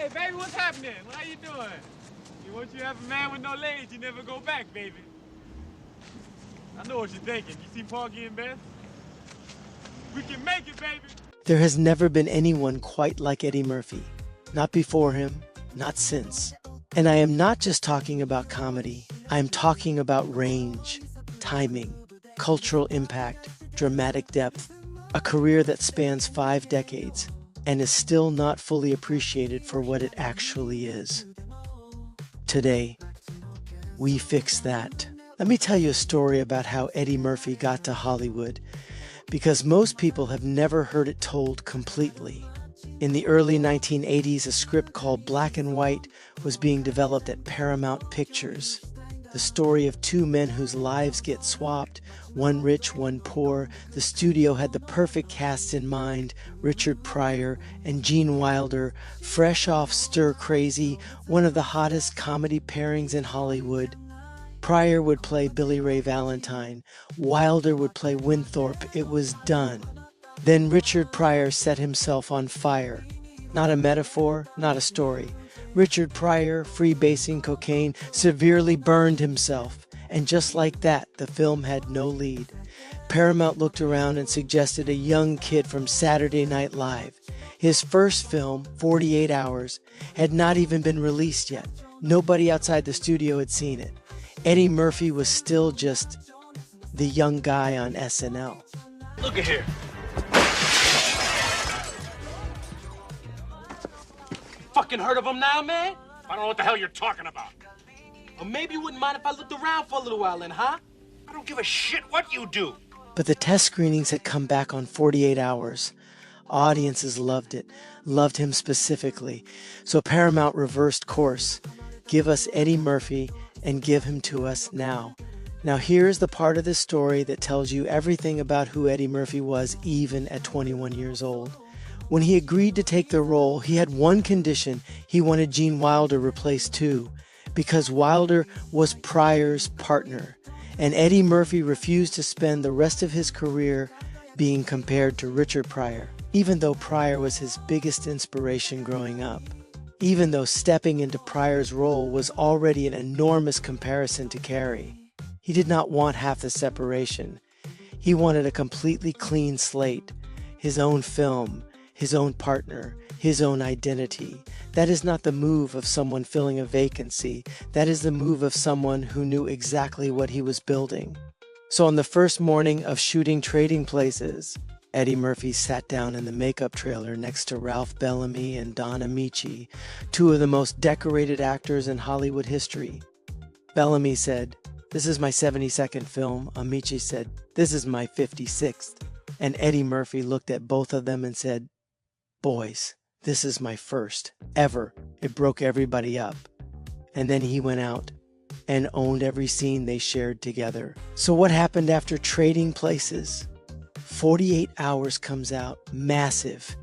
Hey, baby, what's happening? How you doing? Once you have a man with no legs, you never go back, baby. I know what you're thinking. You see Porgy and Bess? We can make it, baby. There has never been anyone quite like Eddie Murphy. Not before him, not since. And I am not just talking about comedy. I am talking about range, timing, cultural impact, dramatic depth. A career that spans 5 decades and is still not fully appreciated for what it actually is. Today, we fix that. Let me tell you a story about how Eddie Murphy got to Hollywood, because most people have never heard it told completely. In the early 1980s, a script called Black and White was being developed at Paramount Pictures. The story of 2 men whose lives get swapped, one rich, one poor. The studio had the perfect cast in mind: Richard Pryor and Gene Wilder, fresh off Stir Crazy, one of the hottest comedy pairings in Hollywood. Pryor would play Billy Ray Valentine. Wilder would play Winthorpe. It was done. Then Richard Pryor set himself on fire. Not a metaphor, not a story. Richard Pryor, freebasing cocaine, severely burned himself. And just like that, the film had no lead. Paramount looked around and suggested a young kid from Saturday Night Live. His first film, 48 Hours, had not even been released yet. Nobody outside the studio had seen it. Eddie Murphy was still just the young guy on SNL. Look at here. Fucking heard of him now, man? I don't know what the hell you're talking about. Or maybe you wouldn't mind if I looked around for a little while then, huh? I don't give a shit what you do. But the test screenings had come back on 48 Hours. Audiences loved it, loved him specifically. So Paramount reversed course. Give us Eddie Murphy and give him to us now. Now here's the part of the story that tells you everything about who Eddie Murphy was, even at 21 years old. When he agreed to take the role, he had one condition: he wanted Gene Wilder replaced too, because Wilder was Pryor's partner, and Eddie Murphy refused to spend the rest of his career being compared to Richard Pryor, even though Pryor was his biggest inspiration growing up. Even though stepping into Pryor's role was already an enormous comparison to carry. He did not want half the separation. He wanted a completely clean slate, his own film, his own partner, his own identity. That is not the move of someone filling a vacancy. That is the move of someone who knew exactly what he was building. So on the first morning of shooting Trading Places, Eddie Murphy sat down in the makeup trailer next to Ralph Bellamy and Don Amici, 2 of the most decorated actors in Hollywood history. Bellamy said, "This is my 72nd film." Amici said, "This is my 56th. And Eddie Murphy looked at both of them and said, "Boys, this is my first ever." It broke everybody up. And then he went out and owned every scene they shared together. So what happened after Trading Places? 48 Hours comes out, massive.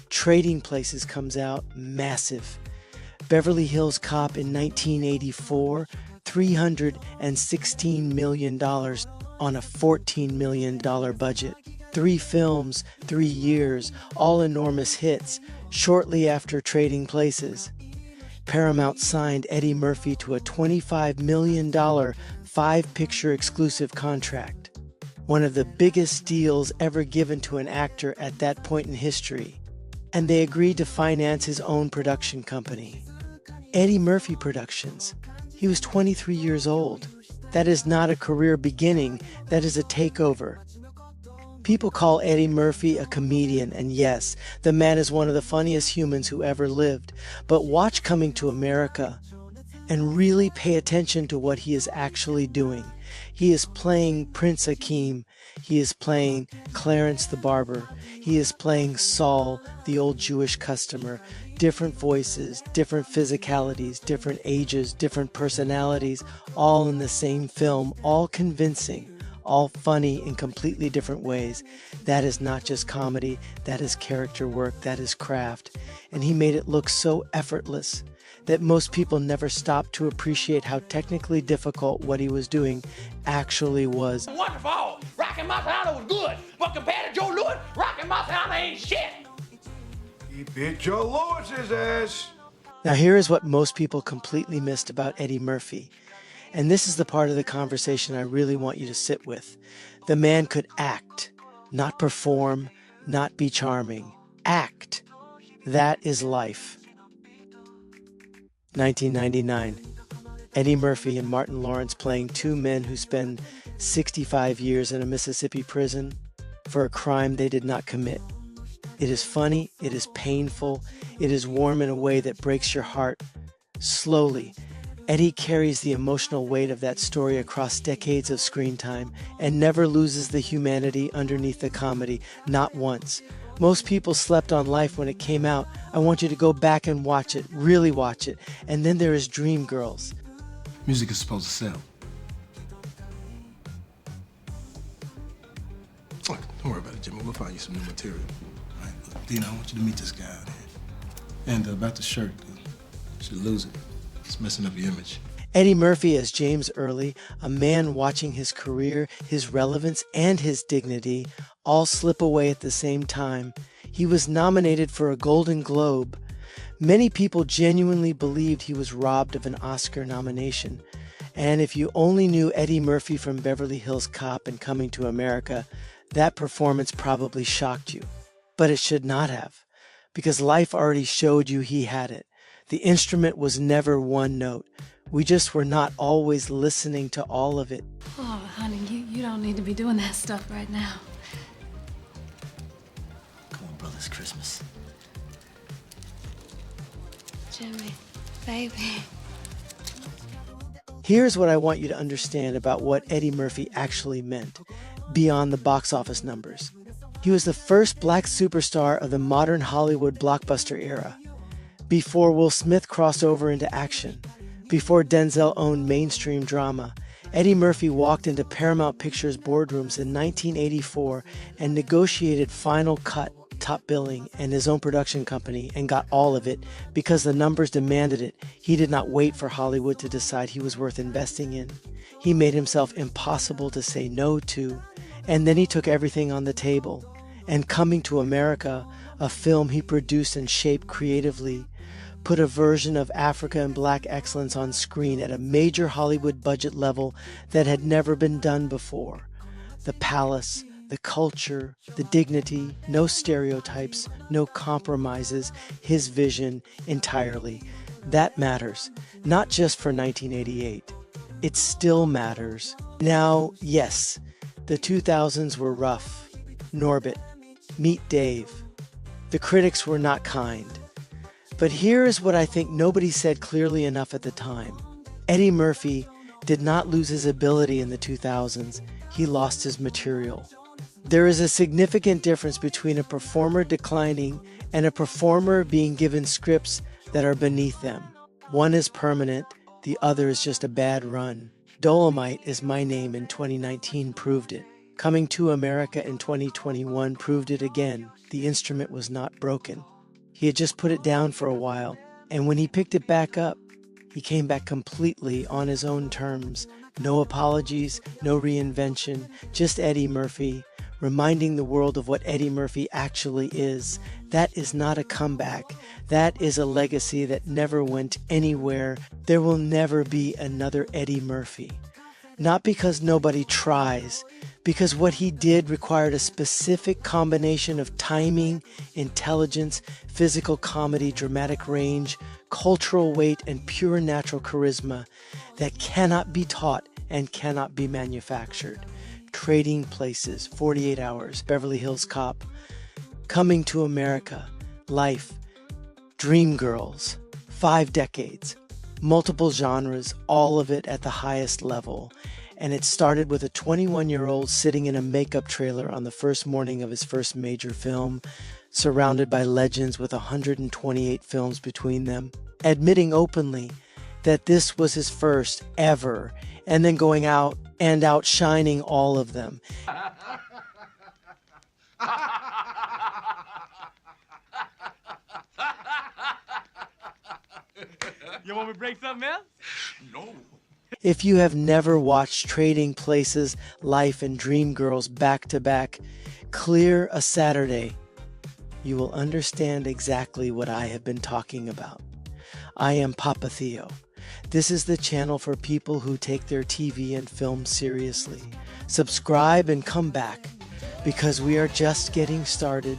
Trading Places comes out, massive. Beverly Hills Cop in 1984, $316 million on a $14 million budget. 3 films, 3 years, all enormous hits. Shortly after Trading Places, Paramount signed Eddie Murphy to a $25 million 5-picture exclusive contract. One of the biggest deals ever given to an actor at that point in history. And they agreed to finance his own production company, Eddie Murphy Productions. He was 23 years old. That is not a career beginning, that is a takeover. People call Eddie Murphy a comedian, and yes, the man is one of the funniest humans who ever lived. But watch Coming to America and really pay attention to what he is actually doing. He is playing Prince Akeem. He is playing Clarence the Barber. He is playing Saul, the old Jewish customer. Different voices, different physicalities, different ages, different personalities, all in the same film, all convincing. All funny in completely different ways. That is not just comedy, that is character work, that is craft. And he made it look so effortless that most people never stopped to appreciate how technically difficult what he was doing actually was. Wonderful! Rockin' Montana was good, but compared to Joe Louis, Rockin' Montana ain't shit! He beat Joe Louis's ass. Now, here is what most people completely missed about Eddie Murphy. And this is the part of the conversation I really want you to sit with. The man could act, not perform, not be charming. Act. That is life. 1999. Eddie Murphy and Martin Lawrence playing two men who spend 65 years in a Mississippi prison for a crime they did not commit. It is funny, it is painful, it is warm in a way that breaks your heart. Slowly, Eddie carries the emotional weight of that story across decades of screen time and never loses the humanity underneath the comedy, not once. Most people slept on Life when it came out. I want you to go back and watch it, really watch it. And then there is Dreamgirls. Music is supposed to sell. Look, don't worry about it, Jimmy. We'll find you some new material. All right, look, Dina, I want you to meet this guy out here. And about the shirt, you should lose it. It's messing up your image. Eddie Murphy as James Early, a man watching his career, his relevance, and his dignity all slip away at the same time. He was nominated for a Golden Globe. Many people genuinely believed he was robbed of an Oscar nomination. And if you only knew Eddie Murphy from Beverly Hills Cop and Coming to America, that performance probably shocked you. But it should not have, because life already showed you he had it. The instrument was never one note. We just were not always listening to all of it. Oh, honey, you don't need to be doing that stuff right now. Come on, brother, it's Christmas. Jimmy, baby. Here's what I want you to understand about what Eddie Murphy actually meant, beyond the box office numbers. He was the first black superstar of the modern Hollywood blockbuster era. Before Will Smith crossed over into action, before Denzel owned mainstream drama, Eddie Murphy walked into Paramount Pictures boardrooms in 1984 and negotiated final cut, top billing, and his own production company, and got all of it because the numbers demanded it. He did not wait for Hollywood to decide he was worth investing in. He made himself impossible to say no to, and then he took everything on the table. And Coming to America, a film he produced and shaped creatively, put a version of Africa and Black excellence on screen at a major Hollywood budget level that had never been done before. The palace, the culture, the dignity, no stereotypes, no compromises, his vision entirely. That matters, not just for 1988. It still matters. Now, yes, the 2000s were rough. Norbit, Meet Dave. The critics were not kind. But here is what I think nobody said clearly enough at the time. Eddie Murphy did not lose his ability in the 2000s. He lost his material. There is a significant difference between a performer declining and a performer being given scripts that are beneath them. One is permanent, the other is just a bad run. Dolomite Is My Name in 2019 proved it. Coming to America in 2021 proved it again. The instrument was not broken. He had just put it down for a while, and when he picked it back up, he came back completely on his own terms. No apologies, no reinvention, just Eddie Murphy, reminding the world of what Eddie Murphy actually is. That is not a comeback. That is a legacy that never went anywhere. There will never be another Eddie Murphy. Not because nobody tries, because what he did required a specific combination of timing, intelligence, physical comedy, dramatic range, cultural weight, and pure natural charisma that cannot be taught and cannot be manufactured. Trading Places, 48 Hours, Beverly Hills Cop, Coming to America, Life, Dreamgirls, 5 decades, multiple genres, all of it at the highest level. And it started with a 21-year-old sitting in a makeup trailer on the first morning of his first major film, surrounded by legends with 128 films between them, admitting openly that this was his first ever, and then going out and outshining all of them. You want me to break something else? No. If you have never watched Trading Places, Life, and Dreamgirls back to back, clear a Saturday, you will understand exactly what I have been talking about. I am Papa Theo. This is the channel for people who take their TV and film seriously. Subscribe and come back, because we are just getting started.